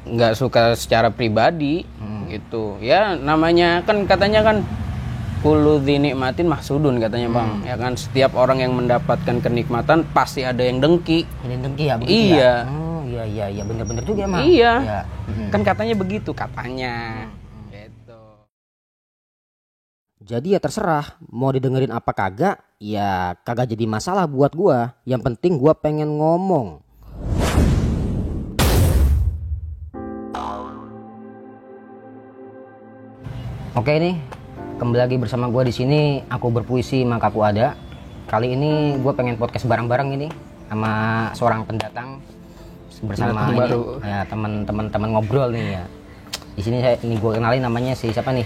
nggak suka secara pribadi gitu. Ya namanya kan katanya kan kullu dzinikmatin mahsudun katanya Bang. Ya kan setiap orang yang mendapatkan kenikmatan pasti ada yang dengki. Ini dengki ya begitu Iya. ya? Oh iya bener-bener juga emang. Iya. Ya. Kan katanya begitu katanya. Gitu. Jadi ya terserah mau didengerin apa kagak, ya kagak jadi masalah buat gua. Yang penting gua pengen ngomong. Oke nih, kembali lagi bersama gue di sini. Aku berpuisi maka aku ada. Kali ini gue pengen podcast bareng-bareng ini sama seorang pendatang bersama ini, ya teman-teman ngobrol nih ya. Di sini gue kenalin namanya siapa nih?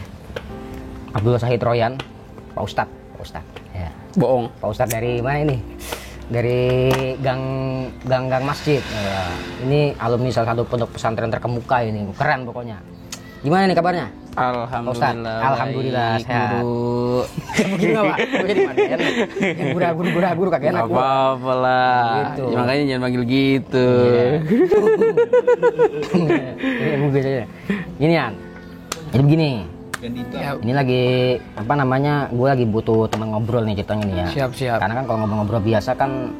Abdul Sahid Royan, Pak Ustadz. Ya. Bohong. Pak Ustadz dari mana ini? Dari gang masjid. Ya. Ini alumni salah satu pondok pesantren terkemuka ini. Keren pokoknya. Gimana nih kabarnya? Alhamdulillah sehat. Guru. Begini apa? Jadi mana? Yang guru kagak enak. Apa-apa lah. Gitu. Ya, makanya jangan panggil gitu. Gini An. Jadi begini. Ini lagi apa namanya? Gue lagi butuh teman ngobrol nih ceritanya nih ya. Siap. Karena kan kalau ngobrol-ngobrol biasa kan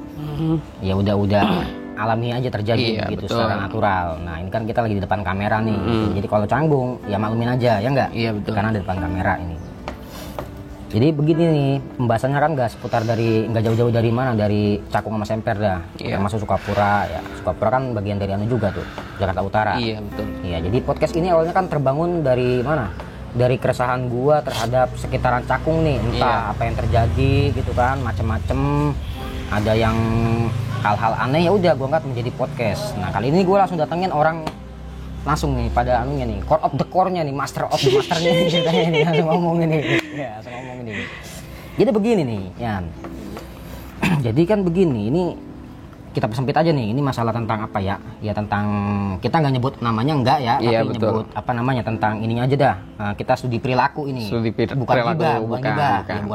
ya udah alami aja terjadi gitu secara natural. Nah ini kan kita lagi di depan kamera nih gitu. Jadi kalau canggung ya maklumin aja ya enggak? Iya betul. Karena di depan kamera ini. Jadi begini nih pembahasannya kan nggak jauh-jauh dari mana, dari Cakung sama Semper dah. Termasuk Sukapura ya. Sukapura kan bagian dari anu juga tuh, Jakarta Utara. Iya betul. Iya jadi podcast ini awalnya kan terbangun dari mana? Dari keresahan gua terhadap sekitaran Cakung nih, entah apa yang terjadi gitu kan, macem-macem. Ada yang hal-hal aneh ya udah gue angkat menjadi podcast. Nah kali ini gue langsung datengin orang langsung nih pada anunya nih, core of the core-nya nih, master of the masternya nih ceritanya nih, langsung ngomongin nih. Ya, langsung ngomongin nih. Jadi begini nih, Yan. Jadi kan begini, ini kita persempit aja nih, ini masalah tentang apa ya? Ya tentang, kita nggak nyebut namanya enggak ya, iya, tapi betul. nyebut apa namanya, tentang ininya aja dah. Kita studi perilaku ini. Bukan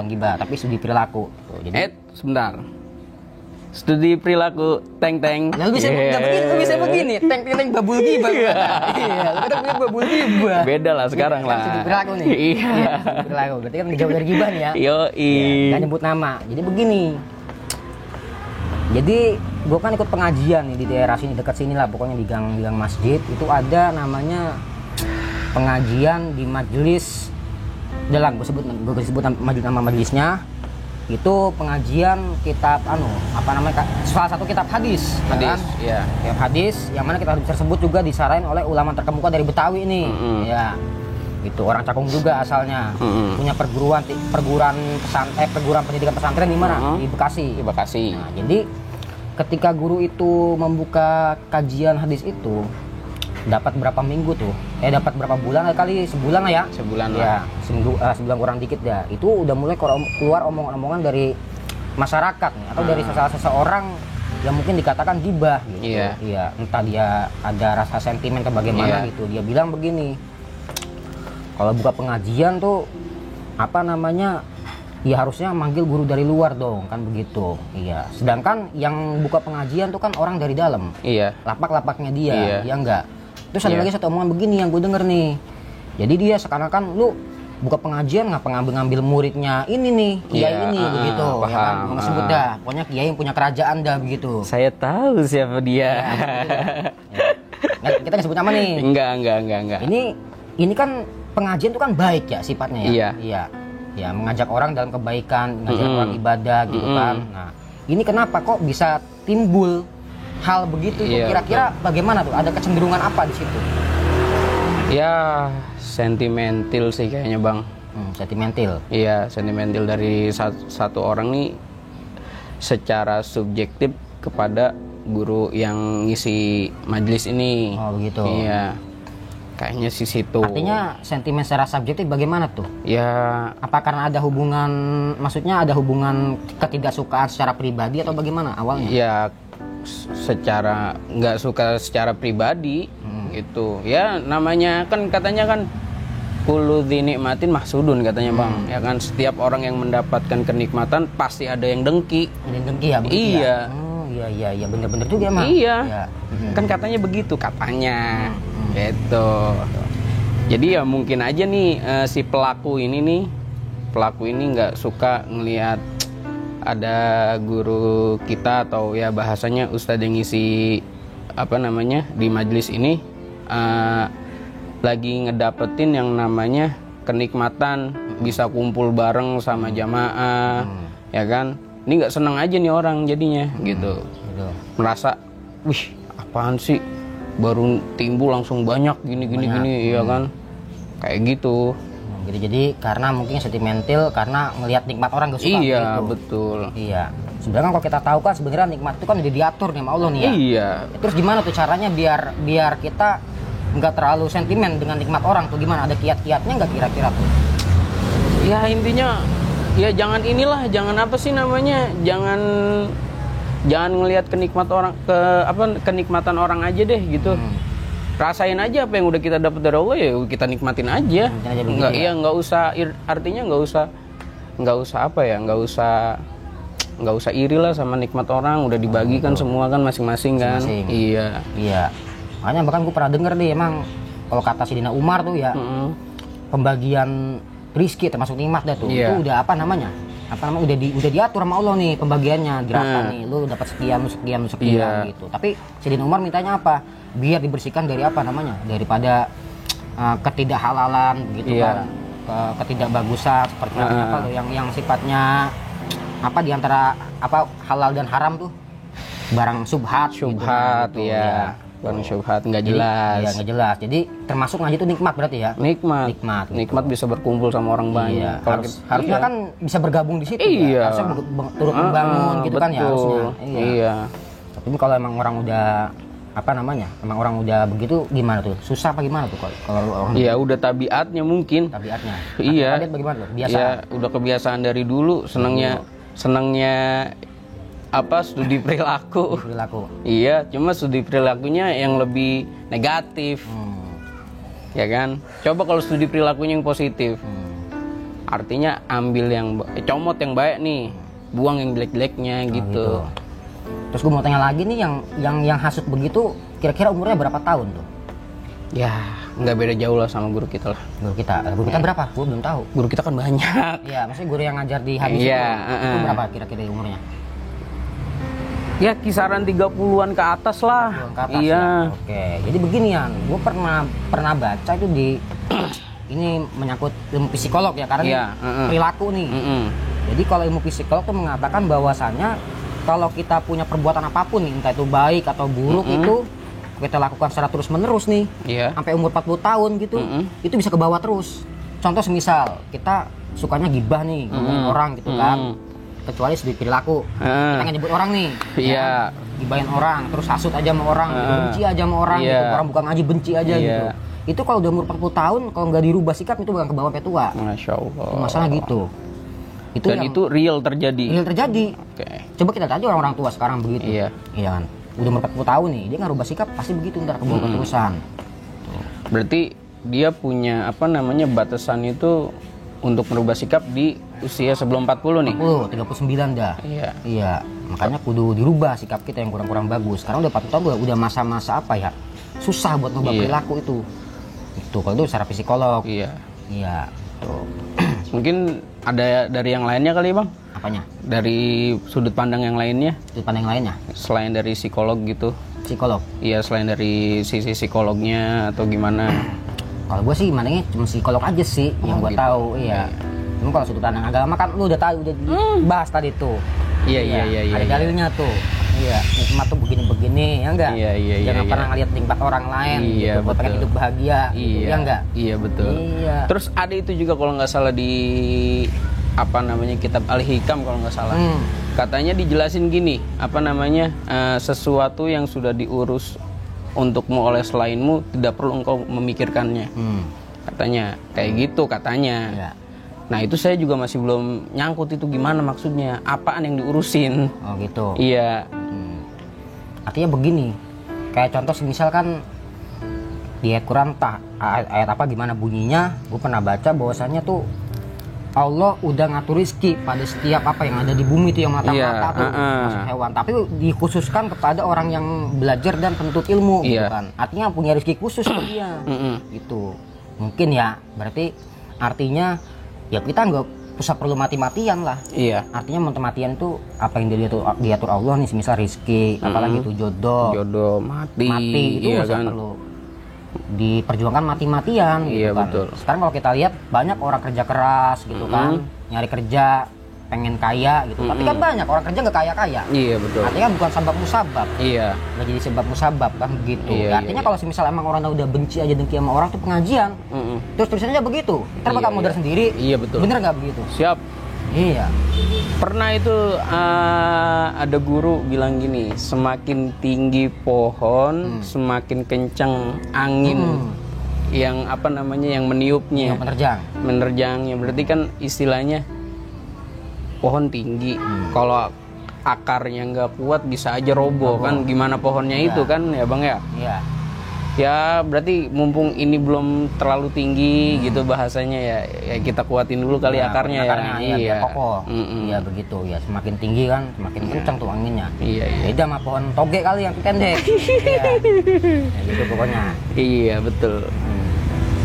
gibah, tapi studi perilaku. Tuh, jadi sebentar. Studi perilaku teng. Nah, lu bisa begini, teng babul gibah. Iya, lu kan babul gibah. Beda lah sekarang lah. Studi perilaku nih. Iya, studi perilaku. Berarti kan jauh dari gibah nih ya. Yoi. Enggak nyebut nama. Jadi begini. Jadi gua kan ikut pengajian nih di daerah sini, dekat sini lah, pokoknya di gang masjid. Itu ada namanya pengajian di majelis. Udah lah, gue sebut nama majelisnya. Itu pengajian kitab salah satu kitab hadis kan? Iya. Kitab hadis yang mana kitab hadis tersebut juga disarain oleh ulama terkemuka dari Betawi nih. Ya. Gitu, orang Cakung juga asalnya. Punya perguruan pendidikan pesantren di mana? Di Bekasi. Nah, jadi ketika guru itu membuka kajian hadis itu dapat berapa minggu tuh? Dapat berapa bulan kali? Sebulan lah ya. Sebulan ya, sebulan kurang dikit ya. Itu udah mulai keluar omongan-omongan dari masyarakat nih, atau dari seseorang yang mungkin dikatakan gibah gitu. Iya, entah dia ada rasa sentimen ke bagaimana gitu. Dia bilang begini. Kalau buka pengajian tuh apa namanya? Ya harusnya manggil guru dari luar dong, kan begitu. Iya. Sedangkan yang buka pengajian tuh kan orang dari dalam. Iya. Lapak-lapaknya dia, ya enggak. Terus ada lagi satu omongan begini yang gue denger nih. Jadi dia seakan-akan lu buka pengajian ngapa ngambil muridnya ini nih, kiai ini begitu. Paham, ya kan? Nggak sebut dah. Pokoknya kiai yang punya kerajaan dah begitu. Saya tahu siapa dia. Ya, kita nggak sebut nama nih. Enggak. Ini kan pengajian itu kan baik ya sifatnya ya. Iya. Ya mengajak orang dalam kebaikan, mengajak orang ibadah gitu kan. Nah, ini kenapa kok bisa timbul hal begitu tuh? Kira-kira bagaimana tuh? Ada kecenderungan apa di situ? Ya sentimental sih kayaknya Bang. Sentimental. Iya, sentimental dari satu orang nih secara subjektif kepada guru yang ngisi majelis ini. Oh begitu. Iya. Kayaknya sih situ. Artinya sentimen secara subjektif bagaimana tuh? Ya. Apa karena ada hubungan, maksudnya ada hubungan ketidaksukaan secara pribadi atau bagaimana awalnya? Ya secara nggak suka secara pribadi gitu. Ya namanya kan katanya kan kullu dzinikmatin mahsudun katanya Bang. Ya kan setiap orang yang mendapatkan kenikmatan pasti ada yang dengki. Ada yang dengki ya? Iya. Iya bener-bener juga emang. Iya. Kan katanya begitu katanya. Gitu. Jadi ya mungkin aja nih si pelaku ini nggak suka ngelihat ada guru kita atau ya bahasanya ustadz yang ngisi di majelis ini lagi ngedapetin yang namanya kenikmatan bisa kumpul bareng sama jamaah, ya kan? Ini nggak seneng aja nih orang jadinya gitu. Merasa, wih apaan sih? Baru timbul langsung banyak gini, ya kan? Kayak gitu. Jadi karena mungkin sentimental karena ngelihat nikmat orang gak suka. Iya gitu. Betul. Iya. Sebenarnya kalau kita tahu kan sebenarnya nikmat itu kan udah diatur nih sama Allah nih ya. Iya. Terus gimana tuh caranya biar kita nggak terlalu sentimen dengan nikmat orang tuh gimana? Ada kiat-kiatnya nggak kira-kira tuh? Ya intinya ya jangan jangan ngelihat kenikmatan orang aja deh gitu. Rasain aja apa yang udah kita dapat dari Allah, ya kita nikmatin aja. Nggak usah iri lah sama nikmat orang, udah dibagikan semua kan masing-masing kan. Iya. Makanya bahkan gue pernah denger nih emang kalau kata Sidina Umar tuh ya, pembagian rizki termasuk nikmat dah tuh. Itu udah udah diatur sama Allah nih pembagiannya, gerakan nih, lu dapat sekian gitu. Tapi Sidina Umar mintanya apa? Biar dibersihkan dari daripada ketidakhalalan gitu kan, ketidakbagusan seperti yang sifatnya diantara halal dan haram tuh, barang syubhat gitu, ya. Barang syubhat nggak jelas. Iya, nggak jelas. Jadi termasuk ngaji itu nikmat berarti ya. Nikmat bisa berkumpul sama orang banyak. Harusnya kan bisa bergabung di situ. Iya. Harusnya turut membangun gitu betul. Kan ya harusnya. Iya. Tapi kalau emang orang udah emang orang udah begitu gimana tuh? Susah apa gimana tuh kalau orang? Iya, udah tabiatnya mungkin. Iya. Tabiat bagaimana tuh? Biasa. Iya, udah kebiasaan dari dulu senangnya studi perilaku. Iya, cuma studi perilakunya yang lebih negatif. Ya kan? Coba kalau studi perilakunya yang positif. Artinya ambil comot yang baik nih, buang yang jelek-jeleknya gitu. Terus gue mau tanya lagi nih, yang hasut begitu kira-kira umurnya berapa tahun tuh? Ya, nggak beda jauh lah sama guru kita lah. Guru kita berapa? Gue belum tahu. Guru kita kan banyak. Iya, maksudnya guru yang ngajar di hadis itu berapa kira-kira umurnya? Ya kisaran 30-an ke atas lah. 30-an ke atas, iya. Ya? Oke, jadi beginian, gue pernah baca itu di ini menyangkut ilmu psikolog ya, karena perilaku nih. Jadi kalau ilmu psikolog tuh mengatakan bahwasannya kalau kita punya perbuatan apapun nih, entah itu baik atau buruk, itu kita lakukan secara terus menerus nih, sampai umur 40 tahun gitu, itu bisa ke bawah terus. Contoh semisal kita sukanya gibah nih, ngomongin orang gitu kan, kecuali studi perilaku, kita nyebut orang nih, gibahin orang, terus hasut aja sama orang, benci aja sama orang, gitu. Orang bukan ngaji benci aja gitu. Itu kalau udah umur 40 tahun, kalau nggak dirubah sikap itu bakal ke bawah sampai tua. Masya Allah. Itu masalah gitu. Itu real terjadi. Okay. Coba kita tanya orang-orang tua sekarang begitu. Iya kan. Udah umur 40 tahun nih, dia nggak rubah sikap pasti begitu ntar ke bawah keterusan. Berarti dia punya batasan itu untuk merubah sikap di usia sebelum 40 nih. 39 dah. Iya. Makanya kudu dirubah sikap kita yang kurang-kurang bagus. Sekarang udah 40 tahun udah masa-masa susah buat ngubah perilaku itu. Itu kalau itu secara psikolog. Iya. Tuh. Mungkin ada dari yang lainnya kali Bang? Apanya? Dari sudut pandang yang lainnya? Selain dari psikolog gitu. Psikolog? Iya, selain dari sisi psikolognya atau gimana? Kalau gue sih mandangnya cuma psikolog aja sih yang gue tahu. Iya. Cuma kalau sudut pandang agama kan lu udah tahu, udah dibahas tadi tuh. Iya. Ada dalilnya tuh. Iya, nikmat tuh begini-begini, ya enggak? Jangan pernah ngeliat nikmat orang lain gitu, buat pengen hidup bahagia, gitu, ya enggak? Iya, betul. Terus ada itu juga kalau nggak salah di kitab Al-Hikam kalau nggak salah. Katanya dijelasin gini, sesuatu yang sudah diurus untukmu oleh selainmu tidak perlu engkau memikirkannya. Katanya kayak gitu katanya. Nah itu saya juga masih belum nyangkut itu gimana maksudnya, apaan yang diurusin. Oh gitu. Iya. Artinya begini, kayak contoh misalkan di ayat Quran ayat apa gimana bunyinya, gue pernah baca bahwasannya tuh Allah udah ngatur rezeki pada setiap apa yang ada di bumi itu, yang mata-mata tuh masuk hewan. Tapi dikhususkan kepada orang yang belajar dan penuntut ilmu gitu kan. Artinya punya rezeki khusus ke dia. Gitu. Mungkin ya, berarti artinya ya kita nggak usah perlu mati-matian lah. Iya. Artinya mati-matian itu apa yang diatur Allah nih, misal rezeki, apalagi itu jodoh mati itu nggak perlu diperjuangkan mati-matian gitu kan. Betul. Sekarang kalau kita lihat banyak orang kerja keras gitu kan, nyari kerja, pengen kaya gitu. Tapi kan banyak orang kerja nggak kaya-kaya. Iya betul. Artinya bukan sabab musabab. Iya. Nggak jadi sebab musabab kan begitu. Iya, artinya kalau misal emang orang udah benci aja, dengki sama orang tuh pengajian. Terus tulisannya begitu. Ntar bakal modal sendiri. Iya betul. Bener nggak begitu? Siap. Iya. Pernah itu ada guru bilang gini, semakin tinggi pohon, semakin kencang angin yang apa namanya, yang meniupnya, yang menerjangnya. Berarti kan istilahnya pohon tinggi, kalau akarnya nggak kuat bisa aja roboh kan, gimana pohonnya itu kan ya bang ya. Iya. Ya berarti mumpung ini belum terlalu tinggi gitu bahasanya ya kita kuatin dulu kali akarnya ya. Iya, kokoh. Iya begitu ya, semakin tinggi kan semakin kencang tuh anginnya. Iya. Beda sama pohon toge kali yang pendek. Iya. Ya, gitu pokoknya. Iya betul.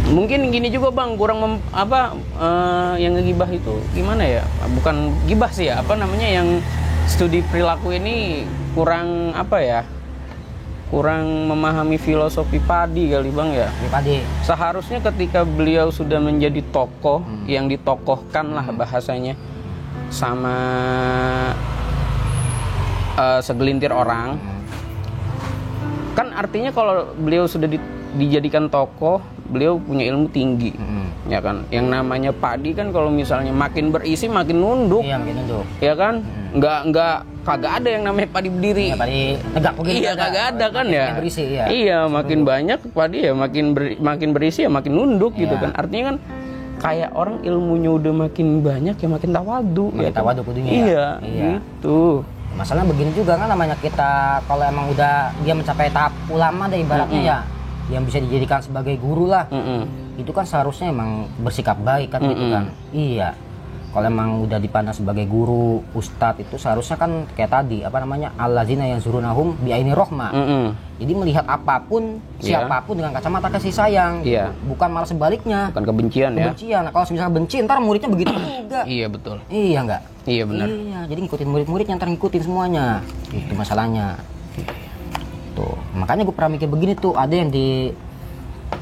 Mungkin gini juga bang, kurang yang ngegibah itu gimana ya? Bukan gibah sih ya, apa namanya, yang studi perilaku ini kurang apa ya? Kurang memahami filosofi Padi kali bang ya. Padi. Seharusnya ketika beliau sudah menjadi tokoh yang ditokohkan lah bahasanya sama segelintir orang, kan artinya kalau beliau sudah dijadikan tokoh, beliau punya ilmu tinggi, ya kan. Yang namanya Padi kan kalau misalnya makin berisi makin nunduk, iya makin nunduk, ya kan. Nggak kagak ada yang namanya padi berdiri. Ya, padi tegak begini. Iya kagak ada kan ya. Makin berisi ya. Iya makin banyak padi ya makin berisi ya makin nunduk gitu kan. Artinya kan kayak orang ilmunya udah makin banyak ya makin tawadu. Makin tawadu kudunya. Iya. Gitu. Masalah begini juga kan, namanya kita kalau emang udah dia mencapai tahap ulama deh ibaratnya ya, yang bisa dijadikan sebagai guru lah. Itu kan seharusnya emang bersikap baik kan gitu kan. Iya. Kalau emang udah dipandang sebagai guru, ustadz, itu seharusnya kan kayak tadi apa namanya, allazina yang zurunahum bi'aini rohma. Jadi melihat apapun, siapapun dengan kacamata kasih sayang. Bukan malah sebaliknya. Bukan kebencian ya. Nah, kalau misalnya benci, ntar muridnya begitu juga. Iya betul. Iya nggak? Iya benar. Iya, jadi ngikutin murid-muridnya, ntar ngikutin semuanya. Itu masalahnya. Tuh, makanya gue pernah mikir begini tuh, ada yang di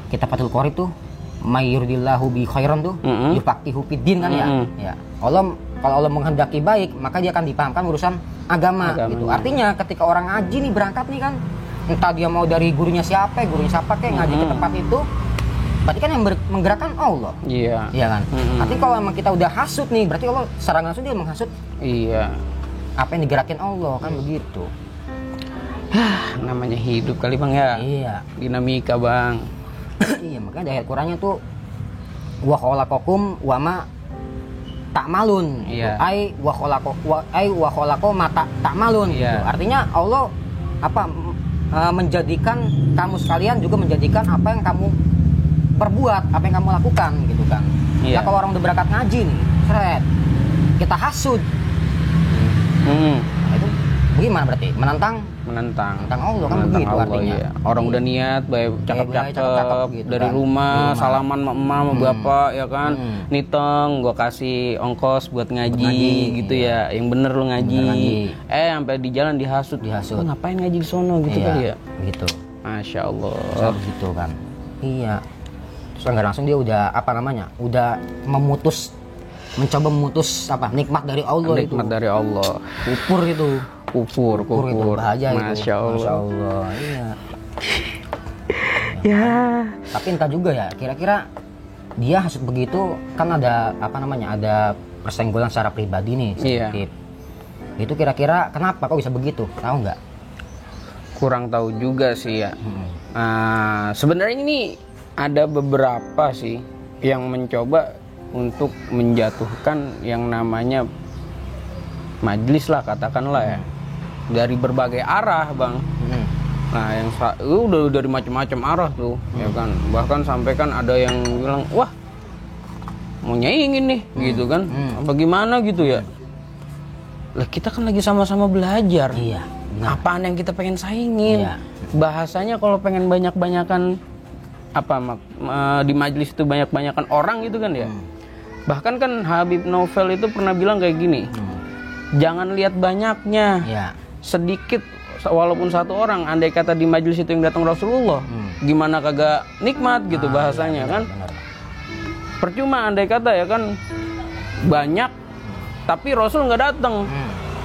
Kitabatul Qorib tuh, mayyuridillahu bi khairan tuh yufaqihu fiddin kan ya. Allah, kalau Allah menghendaki baik, maka dia akan dipahamkan urusan agama gitu. Artinya ketika orang ngaji nih, berangkat nih kan, entah dia mau dari gurunya siapa kayak ngaji ke tempat itu, berarti kan yang menggerakkan Allah. Iya kan. Tapi kalau emang kita udah hasut nih, berarti Allah secara langsung dia menghasut. Iya. Apa yang digerakin Allah kan begitu. Namanya hidup kali bang ya. Iya. Dinamika bang. Iya, makanya dari ayat Qur'annya tuh wa khalaqakum wa ma ta'malun. Iya. Ai wa khalaqo ma ta'malun gitu. Artinya Allah menjadikan kamu sekalian juga menjadikan apa yang kamu perbuat, apa yang kamu lakukan gitu kan. Nah, kalau orang udah berangkat ngaji nih, seret, kita hasud. Nah, itu bagaimana berarti? Menantang Allah kan begitu Allah, artinya. Iya. Orang udah niat baik cakep-cakep gitu dari kan. Rumah salaman sama emak sama bapak ya kan. Niteng gua kasih ongkos buat ngaji gitu ya. Yang bener lu ngaji. Sampai di jalan dihasut. Lu ngapain ngaji di sono gitu kali ya. Gitu. Masya Allah. Gitu kan. Iya. Terus enggak langsung dia udah udah mencoba memutus nikmat dari Allah. Nikmat dari Allah. Kufur itu bahaya. Masya Allah. Masya Allah. Iya. Ya. Tapi entah juga ya, kira-kira dia hasut begitu kan ada ada persenggolan secara pribadi nih sedikit. Itu kira-kira kenapa kok bisa begitu? Tahu nggak? Kurang tahu juga sih ya. Sebenarnya ini ada beberapa sih yang mencoba untuk menjatuhkan yang namanya majelis lah katakanlah ya, dari berbagai arah bang. Nah yang udah dari macam-macam arah tuh ya kan, bahkan sampai kan ada yang bilang wah mau nyaingin nih gitu kan. Apa gimana gitu ya. Lah kita kan lagi sama-sama belajar. Iya. Benar. Apaan yang kita pengen saingin? Iya. Bahasanya kalau pengen banyak-banyakan di majelis itu banyak-banyakan orang gitu kan ya. Bahkan kan Habib Novel itu pernah bilang kayak gini. Jangan lihat banyaknya. Iya. Sedikit walaupun satu orang, andai kata di majelis itu yang datang Rasulullah, gimana kagak nikmat gitu bahasanya kan. Benar. Percuma andai kata ya kan banyak tapi Rasul nggak datang.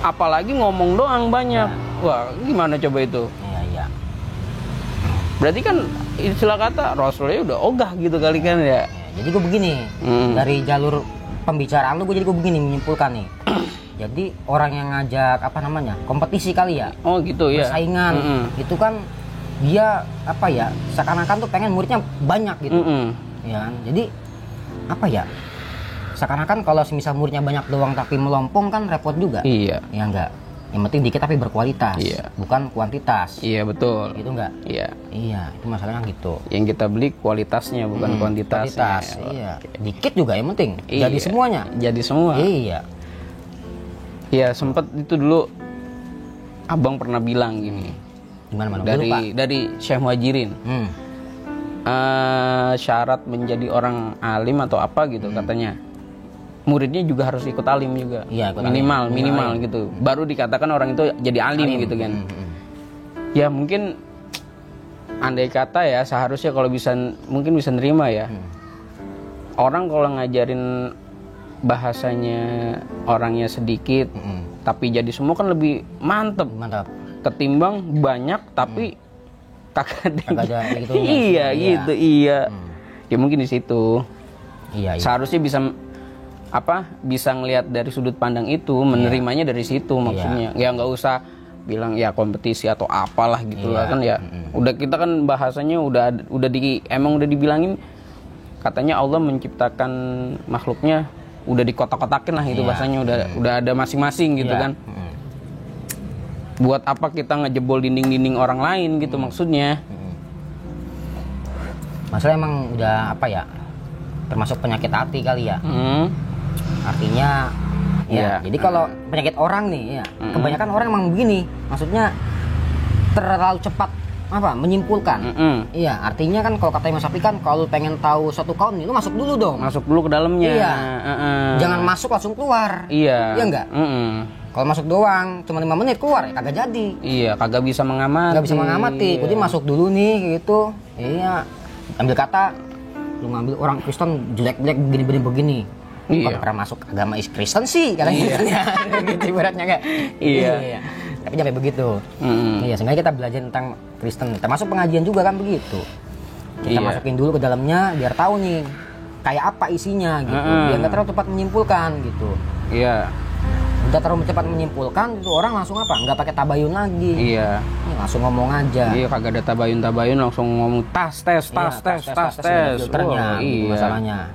Apalagi ngomong doang banyak. Wah, gimana coba itu? Iya. Berarti kan istilah kata Rasulnya udah ogah gitu kali kan ya. Jadi gue begini, dari jalur pembicaraan lu gue begini menyimpulkan nih. Jadi orang yang ngajak kompetisi kali ya, Oh gitu ya. persaingan, itu kan dia seakan-akan tuh pengen muridnya banyak gitu, ya kan? Jadi seakan-akan kalau semisal muridnya banyak doang tapi melompong kan repot juga. Iya. Ya enggak. Yang penting dikit tapi berkualitas, bukan kuantitas. Iya betul. Gitu enggak? Iya. Iya, itu masalahnya gitu. Yang kita beli kualitasnya bukan kuantitasnya. Kualitas, iya. Dikit juga yang penting. Iya. Jadi semuanya. Jadi semua. Iya. Ya sempat itu dulu abang pernah bilang gini. Gimana dari Syekh Muhajirin. Syarat menjadi orang alim atau apa gitu katanya. Muridnya juga harus ikut alim juga. Iya, ikut minimal gitu. Baru dikatakan orang itu jadi alim. Gitu kan. Ya mungkin andai kata ya seharusnya kalau mungkin bisa nerima ya. Orang kalau ngajarin bahasanya orangnya sedikit tapi jadi semua kan lebih mantep ketimbang banyak tapi kagak ada gitu. Iya. Ya mungkin di situ. Iya. Seharusnya bisa ngelihat dari sudut pandang itu, menerimanya dari situ maksudnya. Ya nggak usah bilang ya kompetisi atau apalah gitu lah kan ya. Udah kita kan bahasanya emang udah dibilangin katanya Allah menciptakan makhluknya udah dikotak-kotakin lah itu bahasanya udah ada masing-masing gitu kan. Buat apa kita ngejebol dinding-dinding orang lain gitu maksudnya. Masalah emang udah termasuk penyakit hati kali ya. Artinya jadi kalau penyakit orang nih kebanyakan orang emang begini, maksudnya terlalu cepat menyimpulkan. Iya, artinya kan kalau kata Imam Syafi'i kan kalau pengen tahu suatu kaum nih lu masuk dulu dong. Masuk dulu ke dalamnya. Iya. Jangan masuk langsung keluar. Iya. Iya enggak? Kalau masuk doang cuma 5 menit keluar ya kagak jadi. Iya, kagak bisa mengamati. Jadi masuk dulu nih gitu. Iya. Ambil kata lu ngambil orang Kristen jelek-jelek begini. Kalau pernah masuk agama Kristen sih katanya. Gitu ibaratnya enggak? Iya. Tapi sampai begitu. Iya, sebenarnya kita belajar tentang Kristen, termasuk pengajian juga kan begitu. Kita masukin dulu ke dalamnya biar tahu nih kayak apa isinya gitu. Biar nggak terlalu cepat menyimpulkan gitu. Iya. Udah terlalu cepat menyimpulkan itu orang langsung nggak pakai tabayun lagi. Iya. Langsung ngomong aja. Iya, kagak ada tabayun langsung ngomong tes. Filternya gitu masalahnya.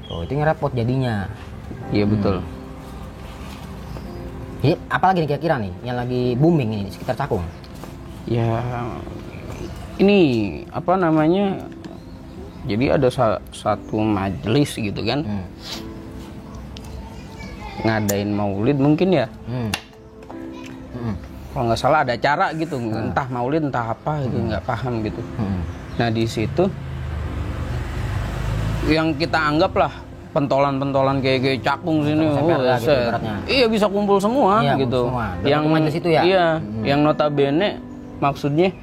Tuh, itu ngerepot jadinya. Iya betul. Jadi apalagi nih kira-kira nih yang lagi booming ini di sekitar Cakung? Ya ini jadi ada satu majelis gitu kan. Ngadain maulid mungkin ya. Kalau nggak salah ada acara gitu, entah maulid entah apa gitu, nggak paham gitu. Nah di situ yang kita anggap lah pentolan kayak Cakung sini, gitu, iya bisa kumpul semua gitu. Yang majelis itu ya. Iya, yang notabene maksudnya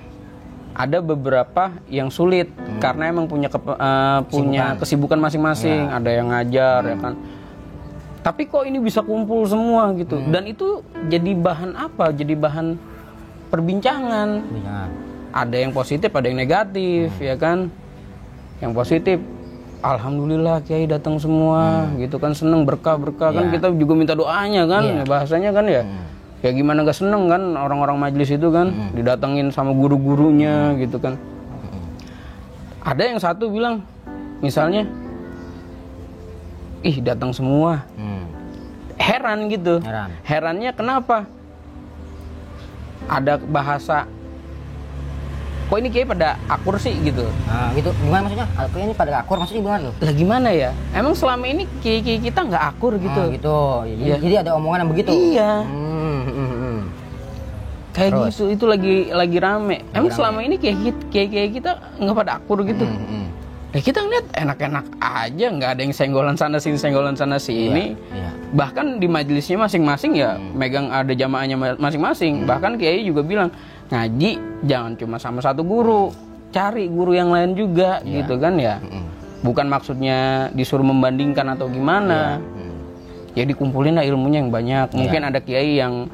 ada beberapa yang sulit karena emang punya kesibukan masing-masing. Ada yang ngajar ya kan. Tapi kok ini bisa kumpul semua gitu. Dan itu jadi bahan Jadi bahan perbincangan. Ada yang positif, ada yang negatif ya kan. Yang positif, alhamdulillah Kiai datang semua gitu kan, seneng berkah kan, kita juga minta doanya kan, bahasanya kan ya. Ya gimana gak seneng kan orang-orang majelis itu kan didatengin sama guru-gurunya gitu kan. Ada yang satu bilang misalnya, ih datang semua. Heran gitu. Herannya kenapa? Ada bahasa kok ini kiai pada akur sih gitu. Nah, gitu. Gimana maksudnya? Kayaknya ini pada akur maksudnya gimana tuh? Lah gimana ya? Emang selama ini kiai-kiai kita nggak akur gitu. Ah, gitu. Jadi ada omongan yang begitu. Iya. Kayak Terus? gitu, itu lagi rame. Emang selama ini kiai-kiai kita nggak pada akur gitu. Ya kita ngeliat enak-enak aja, nggak ada yang senggolan sana sini. Iya. Bahkan di majelisnya masing-masing ya megang ada jamaahnya masing-masing. Bahkan kiai juga bilang, ngaji jangan cuma sama satu guru, cari guru yang lain juga gitu kan ya. Bukan maksudnya disuruh membandingkan atau gimana. Ya dikumpulin lah ilmunya yang banyak. Mungkin ada kiai yang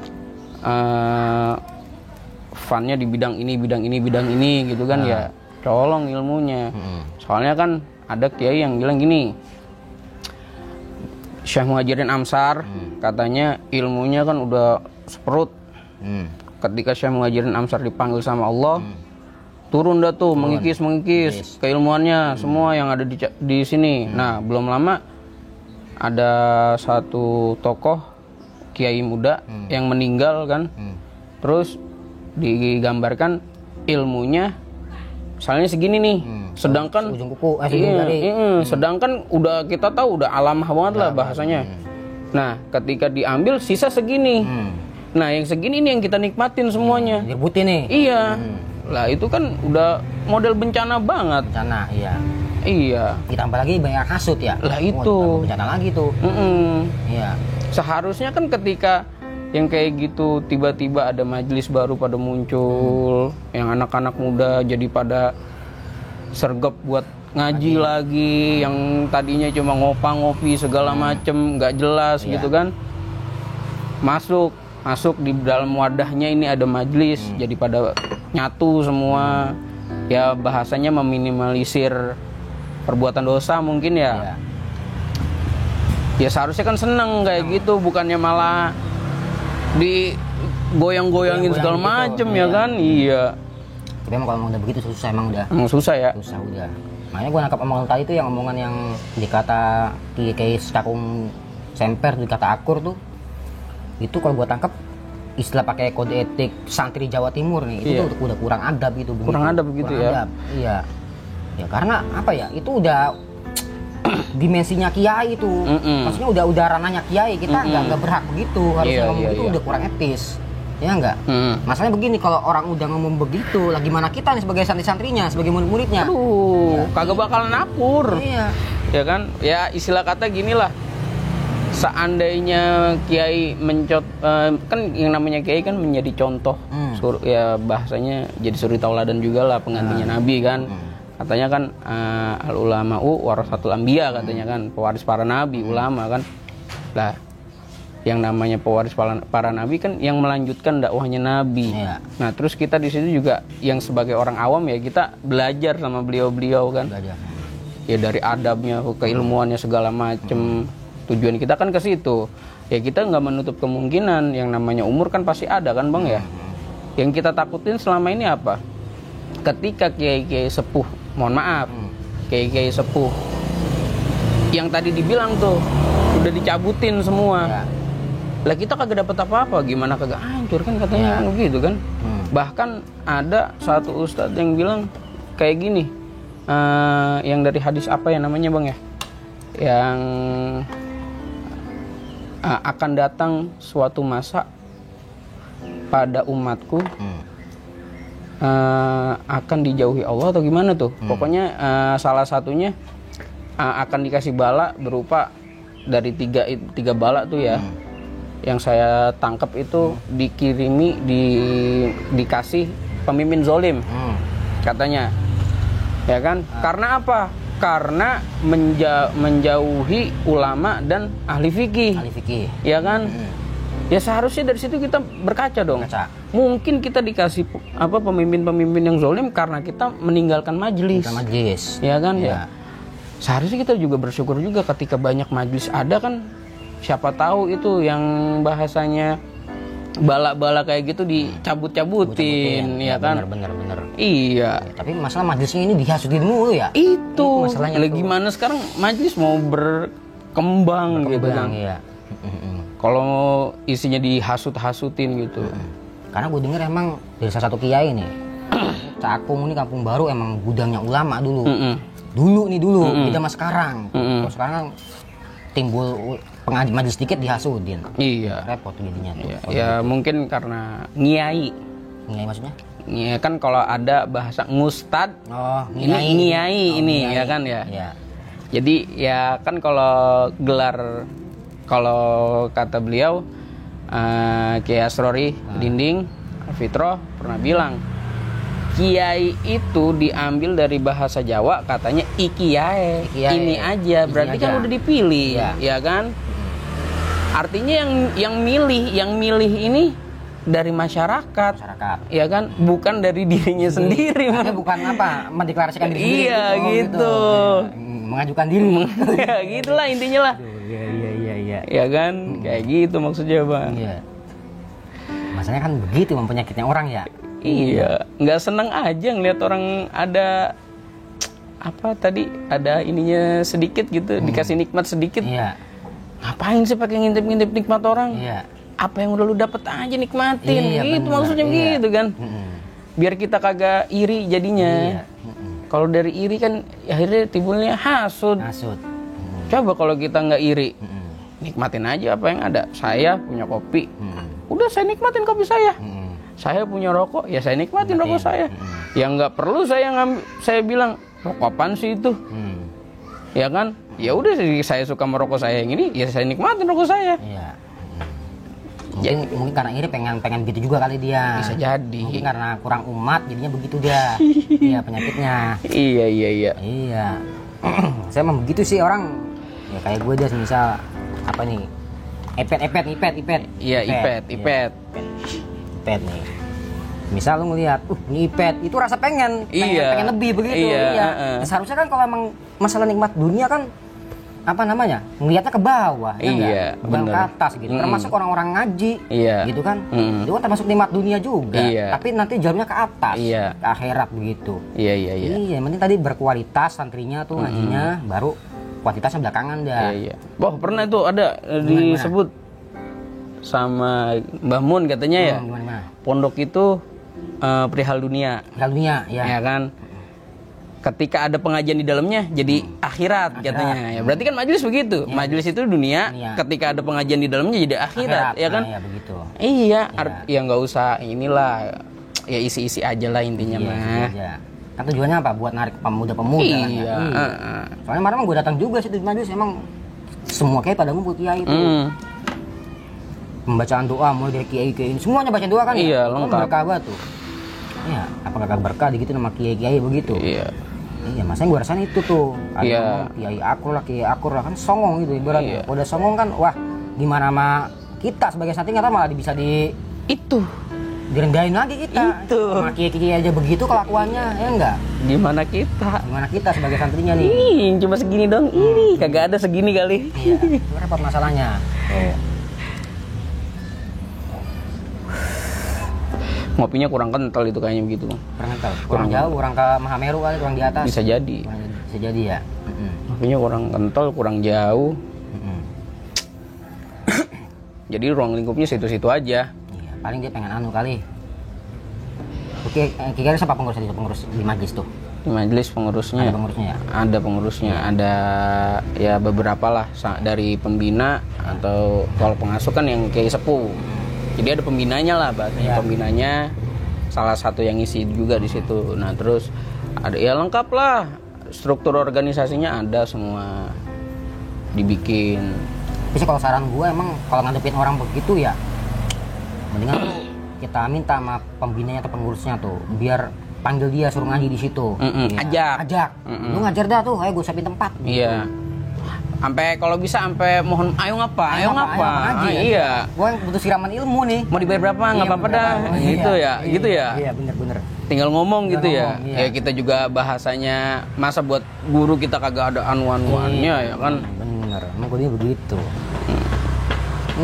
funnya di bidang ini gitu kan ya. Colong ilmunya. Soalnya kan ada kiai yang bilang gini, Syekh Muhajirin Amsar katanya ilmunya kan udah seperut. Ketika Syekh Muhajirin Amsar dipanggil sama Allah, turun dah tuh mengikis keilmuannya semua yang ada di sini. Nah, belum lama ada satu tokoh kiai muda yang meninggal kan. Terus digambarkan ilmunya misalnya segini nih, sedangkan ujung kuku, sedangkan udah kita tahu udah alamah banget lah bahasanya. Nah, ketika diambil sisa segini. Nah, yang segini nih yang kita nikmatin semuanya. Direbutin nih. Iya. Lah itu kan udah model bencana banget. Bencana, iya. Iya. Ditambah lagi banyak hasut ya. Lah itu. Bencana lagi tuh. Iya. Seharusnya kan ketika yang kayak gitu tiba-tiba ada majelis baru pada muncul, yang anak-anak muda jadi pada sergap buat ngaji lagi, yang tadinya cuma ngopi segala macem nggak jelas gitu kan, masuk di dalam wadahnya ini ada majelis, jadi pada nyatu semua, ya bahasanya meminimalisir perbuatan dosa mungkin ya. Ya seharusnya kan seneng kayak gitu, bukannya malah digoyang-goyangin segala macem ya kan. Iya. Tapi emang kalau ngomong udah begitu susah, emang susah ya. Susah udah. Makanya gue nangkap omongan tadi itu yang omongan yang dikata kayak cakung semper, dikata akur tuh. Itu kalau gue tangkap istilah pakai kode etik santri Jawa Timur nih, itu tuh udah kurang adab gitu. Kurang adab begitu ya. Iya. Ya karena apa ya? Itu udah dimensinya kiai itu, maksudnya udah ranahnya kiai, kita nggak berhak begitu, harusnya ngomong begitu udah kurang etis, ya nggak? Masalahnya begini, kalau orang udah ngomong begitu, lah gimana kita nih sebagai santri-santrinya, sebagai murid-muridnya? Aduh, kagak bakalan akur. Iya. Ya kan? Ya istilah kata gini lah, seandainya kiai kan yang namanya kiai kan menjadi contoh, ya bahasanya jadi suri tauladan juga lah, penggantinya Nabi kan. Katanya kan al ulama'u warasatul anbiya, katanya kan pewaris para nabi, ulama kan. Lah yang namanya pewaris para nabi kan yang melanjutkan dakwahnya nabi. Nah, terus kita di situ juga yang sebagai orang awam ya kita belajar sama beliau-beliau kan. Ya dari adabnya, keilmuannya segala macem. Tujuan kita kan ke situ. Ya kita nggak menutup kemungkinan yang namanya umur kan pasti ada kan, Bang ya. Yang kita takutin selama ini apa? Ketika kiai-kiai sepuh, mohon maaf, kiai-kiai sepuh yang tadi dibilang tuh udah dicabutin semua, lah kita kagak dapat apa-apa, gimana kagak hancur kan katanya begitu kan. Bahkan ada satu ustadz yang bilang kayak gini, yang dari hadis apa ya namanya Bang ya, yang akan datang suatu masa pada umatku akan dijauhi Allah atau gimana tuh. Pokoknya salah satunya akan dikasih bala berupa dari tiga bala tuh ya. Yang saya tangkap itu dikasih pemimpin zolim katanya. Ya kan? Karena apa? Karena menjauhi ulama dan ahli fikih. Ya kan? Ya seharusnya dari situ kita berkaca dong. Mungkin kita dikasih pemimpin-pemimpin yang zolim karena kita meninggalkan majelis. Ya kan ya. Seharusnya kita juga bersyukur juga ketika banyak majelis ada kan. Siapa tahu itu yang bahasanya bala-bala kayak gitu dicabut-cabutin, ya kan? Bener. Iya. Tapi masalah majelisnya ini dihasutin mulu ya. Itu masalahnya. Gimana sekarang majelis mau berkembang gitu kan? Iya. Kalau isinya dihasut-hasutin gitu. Karena gue denger emang dari salah satu kiai nih, Cakung ini kampung baru emang gudangnya ulama dulu. Dulu beda sama sekarang. Kalau sekarang kan timbul majelis dikit dihasudin. Iya. Repot jadinya tuh. Iya. Ya mungkin karena ngiai. Ngiai maksudnya? Ngiai kan kalau ada bahasa ngustad. Oh, ngiai ini ya kan ya. Iya. Jadi ya kan kalau gelar, kalau kata beliau Kiai Asrori Dinding Fitro pernah bilang kiai itu diambil dari bahasa Jawa, katanya ikiae. Ini aja berarti kan udah dipilih, ya kan? Artinya yang milih ini dari masyarakat, ya kan? Bukan dari dirinya sendiri. Bukan apa mendeklarasikan diri sendiri. Iya gitu. Mengajukan diri. Ya gitulah intinya lah. Iya. Ya kan? Kayak gitu maksudnya, Bang. Iya. Masalahnya kan begitu penyakitnya orang ya. Iya, nggak seneng aja ngeliat orang ada apa tadi, ada ininya sedikit gitu, dikasih nikmat sedikit. Iya. Ngapain sih pakai ngintip-ngintip nikmat orang? Iya. Apa yang udah lu dapet aja nikmatin, gitu bener. maksudnya gitu kan? Biar kita kagak iri jadinya. Kalau dari iri kan akhirnya timbulnya hasud. Coba kalau kita nggak iri, nikmatin aja apa yang ada. Saya punya kopi, udah saya nikmatin kopi saya. Saya punya rokok, ya saya nikmatin rokok saya. Yang nggak perlu saya bilang rokok apaan sih itu, ya kan? Ya udah, saya suka merokok saya yang ini, ya saya nikmatin rokok saya. Iya. Mungkin karena iri pengen begitu juga kali dia. Bisa jadi. Mungkin karena kurang umat jadinya begitu dia. Iya penyakitnya. Iya. Saya emang begitu sih orang. Ya kayak gue dia misal apa nih? Ipet. Iya, ipet. Ipet nih. Misal lu ngeliat, ini Ipet, itu rasa pengen lebih begitu. Iya. Seharusnya kan kalau emang masalah nikmat dunia kan apa namanya, ngeliatnya ke bawah, ya bukan ke atas gitu. Termasuk orang-orang ngaji, gitu kan. Itu kan termasuk nikmat dunia juga. Tapi nanti jamnya ke atas, ke akhirat begitu. Iya. Yang penting tadi berkualitas santrinya tuh ngajinya, baru kuantitasnya belakangan dah. Iya. Wah, pernah itu ada disebut sama Mbah Mun katanya ya. Gimana? Pondok itu perihal dunia. Ya kan. Ketika ada pengajian di dalamnya jadi akhirat katanya. Ya, berarti kan majelis begitu. Majelis itu dunia. Ketika ada pengajian di dalamnya jadi akhirat, ya kan? Iya, begitu. Iya, ya nggak usah inilah. Ya isi-isi aja lah intinya mah. Kan tujuannya apa? Buat narik pemuda-pemuda kan. Iya. Soalnya kemarin gue datang juga sih di majelis, emang semua kayak pada ngumpul kiai itu. Pembacaan doa mulai dari kiai ini semuanya baca doa kan. Iya, lengkap. Berkah banget tuh. Iya, apa kagak berkah gitu nama kiai-kiai begitu. Iya, masanya gue rasain itu tuh. Ada kiai akur lah kan songong gitu ibaratnya. Kalau udah songong kan, wah gimana sama kita sebagai santri nggak tahu malah bisa direndahin lagi kita. Sama kiai-kiai aja begitu kelakuannya, ya enggak? Gimana kita sebagai santrinya nih? Cuma segini dong. Ini kagak ada segini kali. Iya, itu repot masalahnya. Ngopinya kurang kental itu kayaknya begitu. Kurang jauh, kurang ke Mahameru kali, kurang di atas. Bisa jadi ya. Ngopinya kurang kental, kurang jauh. Jadi ruang lingkupnya situ-situ aja. Iya, paling dia pengen kali. Oke, kira-kira siapa pengurus di majelis tuh? Di majelis pengurusnya. Ada pengurusnya ya? Ada pengurusnya, ada ya beberapa lah dari pembina atau kalau pengasuh kan yang kayak sepuh. Jadi ada pembinanya lah, bahasanya pembinanya salah satu yang isi juga di situ. Nah terus ada ya lengkap lah, struktur organisasinya ada semua dibikin. Tapi sih kalau saran gue emang kalau ngadepin orang begitu ya, mendingan kita minta sama pembinanya atau pengurusnya tuh biar panggil dia suruh ngaji di situ. Ajak. Lu ngajar dah tuh, ayo gue siapin tempat. Iya. Sampai kalau bisa sampai mohon ayo ngapa. Iya. Gua butuh siraman ilmu nih. Mau dibayar berapa? Enggak apa-apa dah. Gitu ya. Iya, bener. Tinggal ngomong gitu ya. Ya kita juga bahasanya masa buat guru kita kagak ada anuan-anuannya ya kan. Bener. Emang kuliah begitu.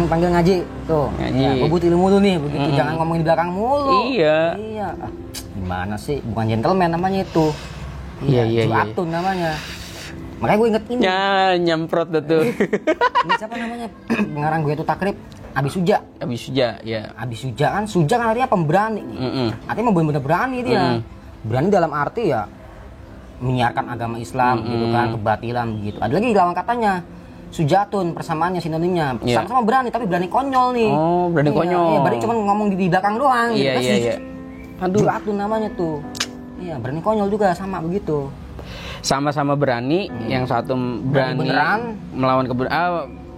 Panggil ngaji tuh. Ngaji. Ya, gua butuh ilmu tuh nih, begitu. Jangan ngomongin di belakang mulu. Iya. Gimana sih? Bukan gentleman namanya itu. Iya. Atun namanya. Makanya gue inget ini. Nyemprot tuh. Ini siapa namanya? Pengarang gue itu takrib Abi Suja, ya. Abi Suja kan artinya pemberani nih. Artinya bener-bener berani dia. Berani dalam arti ya menyiarkan agama Islam gitu kan, kebatilan begitu. Ada lagi lawan katanya sujatun, persamaannya sinonimnya. Sama-sama berani tapi berani konyol nih. Oh, berani konyol. Iya, berani cuma ngomong di belakang doang gitu. Iya. Aduh, sujatun namanya tuh. Iya, berani konyol juga sama begitu. Sama-sama berani, yang satu berani beneran melawan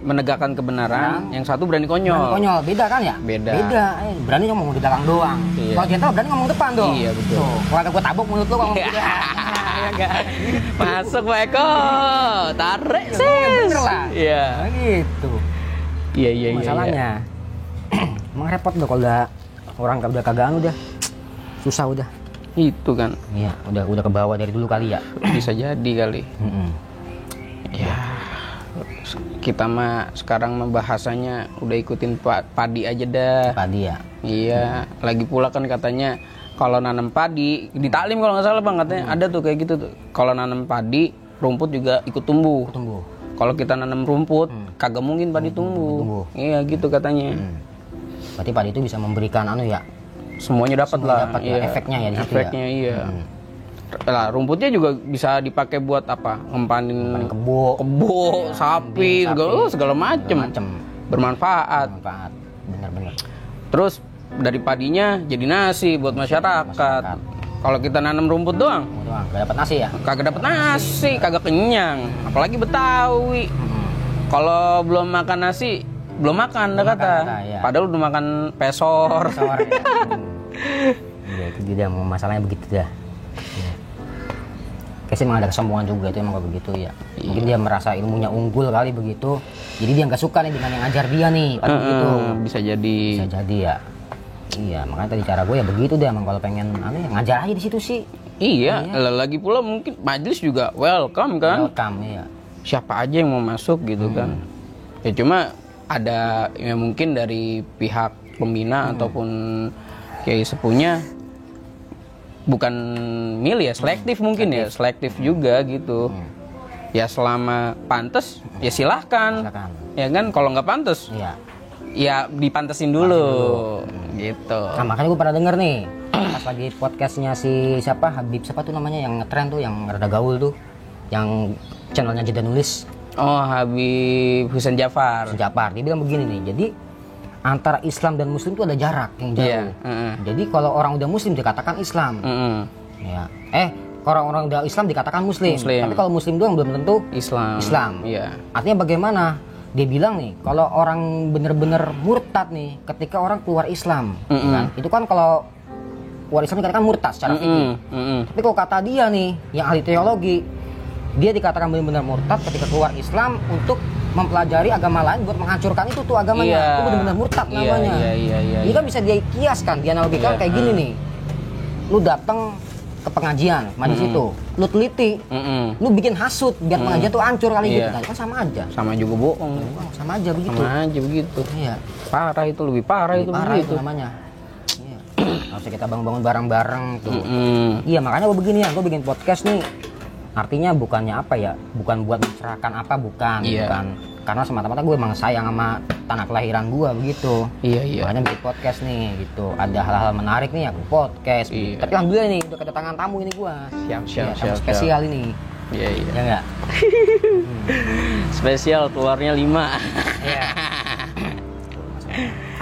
menegakkan kebenaran, yang satu berani konyol. Berani konyol, beda kan ya? Beda. Berani ngomong di belakang doang. Iya. Kalau jenderal berani ngomong depan dong. Iya, betul. Tuh, kalau gue tabok mulut lu ngomong gitu. Masuk Pak Eko, tarik sis. Bener lah. Iya. Nah, gitu. Iya. Masalahnya, emang repot tuh kalau orang udah kagak udah susah udah. Itu kan. Iya, udah ke bawah dari dulu kali ya. Bisa jadi kali. Ya. Kita mah sekarang bahasanya udah ikutin padi aja dah. Padi ya. Iya. Lagi pula kan katanya kalau nanam padi di taklim kalau nggak salah bang katanya ada tuh kayak gitu tuh. Kalau nanam padi rumput juga ikut tumbuh. Kalau kita nanam rumput kagak mungkin padi tumbuh. Iya gitu katanya. Berarti padi itu bisa memberikan ya. Semuanya dapat lah. Iya. Efeknya ya di situ. Efeknya iya. Lah rumputnya juga bisa dipakai buat apa? Ngempanin kebo, sapi, segala macem. Bermanfaat. Benar-benar. Terus dari padinya jadi nasi buat masyarakat. Kalau kita nanam rumput doang, gak dapat nasi ya? Kagak dapat nasi, kagak kenyang. Apalagi Betawi. Kalau belum makan nasi, belum makan dah kata. Ya. Padahal udah makan pesor. Iya, itu dia masalahnya begitu dah. Kayaknya emang ada kesombongan juga itu emang kayak begitu ya. Mungkin dia merasa ilmunya unggul kali begitu. Jadi dia nggak suka nih dengan yang ngajar dia nih. Begitu. Bisa jadi ya. Iya, makanya tadi cara gue ya begitu deh. Emang kalau pengen ngajar aja di situ sih. Iya. Lagi pula mungkin majelis juga welcome kan. Welcome ya. Siapa aja yang mau masuk gitu kan. Ya cuma ada ya mungkin dari pihak pembina ataupun kiai sepuhnya bukan milih ya, selektif mungkin ya, selektif juga gitu. Ya selama pantas ya silahkan. Ya kan kalau nggak pantas ya dipantesin dulu. Gitu. Nah makanya gue pernah denger nih pas lagi podcastnya si Habib siapa tuh namanya yang ngetren tuh yang rada gaul tuh, yang channelnya Jeda Nulis. Oh, Habib Husain Jafar. Dia bilang begini nih, jadi antara Islam dan Muslim itu ada jarak yang jauh. Jadi kalau orang udah Muslim dikatakan Islam. Ya. Kalau orang udah Islam dikatakan Muslim. Tapi kalau Muslim doang belum tentu Islam. Iya. Artinya bagaimana? Dia bilang nih, kalau orang bener-bener murtad nih, ketika orang keluar Islam, kan? Itu kan kalau keluar Islam dikatakan murtad secara fikih. Tapi kalau kata dia nih, yang ahli teologi, dia dikatakan benar-benar murtad ketika keluar Islam untuk mempelajari agama lain buat menghancurkan itu tuh agamanya. Itu benar-benar murtad namanya. Ini kan bisa dia kiaskan, dianalogikan kayak gini nih. Lu datang ke pengajian, majlis itu, lu teliti, lu bikin hasut biar pengajian tuh hancur kali gitu, kan sama aja. Sama juga bohong. Sama aja begitu. Sama aja begitu. Iya. Parah itu, lebih parah itu begitu. Itu namanya. Iya. Harusnya kita bangun-bangun bareng-bareng tuh. Iya, makanya gue begini ya, gue bikin podcast nih. Artinya bukannya apa ya, bukan buat mencerahkan apa, bukan. Karena semata-mata gue emang sayang sama tanah kelahiran gue begitu. Iya. Makanya bikin podcast nih gitu. Ada hal-hal menarik nih aku podcast. Gitu. Tapi alhamdulillah nih udah kedatangan tamu ini gue. Siap. Spesial ini. Iya. Ya enggak? Spesial keluarnya 5. Iya.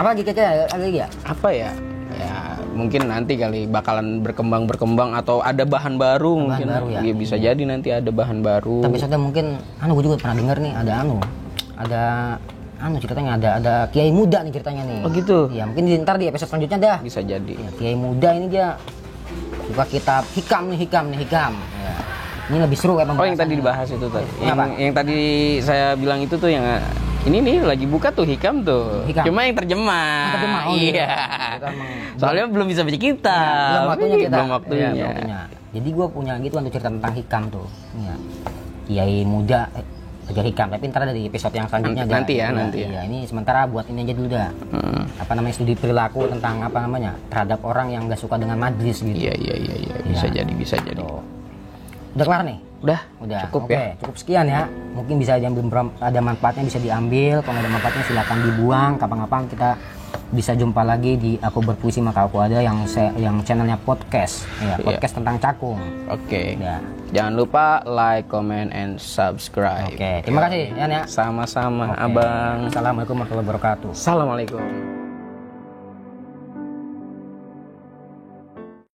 Apa lagi ya? Apa ya? Ya mungkin nanti kali bakalan berkembang atau ada bahan baru mungkin. Ya? Ya, bisa jadi nanti ada bahan baru. Tapi besoknya mungkin gue juga pernah dengar nih ada ceritanya ada kiai muda nih ceritanya nih. Oh gitu. Ya mungkin ntar di episode selanjutnya dah. Bisa jadi. Ya, kiai muda ini dia buka kitab hikam. Ya. Ini lebih seru emang. Oh yang tadi dibahas itu tadi. Yang tadi saya bilang itu tuh yang ini nih lagi buka tuh hikam tuh. Cuma yang terjemah. Iya. Soalnya belum bisa baca kitab. Belum waktunya. Jadi gue punya gitu untuk cerita tentang hikam tuh. Ya. Kiai muda belajar hikam, tapi ntar ada di episode yang selanjutnya nanti ya. Ya, ini sementara buat ini aja dulu dah. Apa namanya studi perilaku tentang apa namanya terhadap orang yang nggak suka dengan majlis gitu. Iya. Bisa jadi. Tuh. Udah kelar nih? Udah. Cukup ya. Cukup sekian ya. Mungkin bisa ada manfaatnya bisa diambil. Kalau ada manfaatnya silakan dibuang. Kapan-kapan kita bisa jumpa lagi di Aku Berpuisi Maka Aku Ada yang channelnya podcast ya, podcast tentang cakung. Oke. Ya. Jangan lupa like, comment, and subscribe. Oke, terima kasih Yan ya. Sama-sama, Abang. Assalamualaikum warahmatullahi wabarakatuh. Assalamualaikum.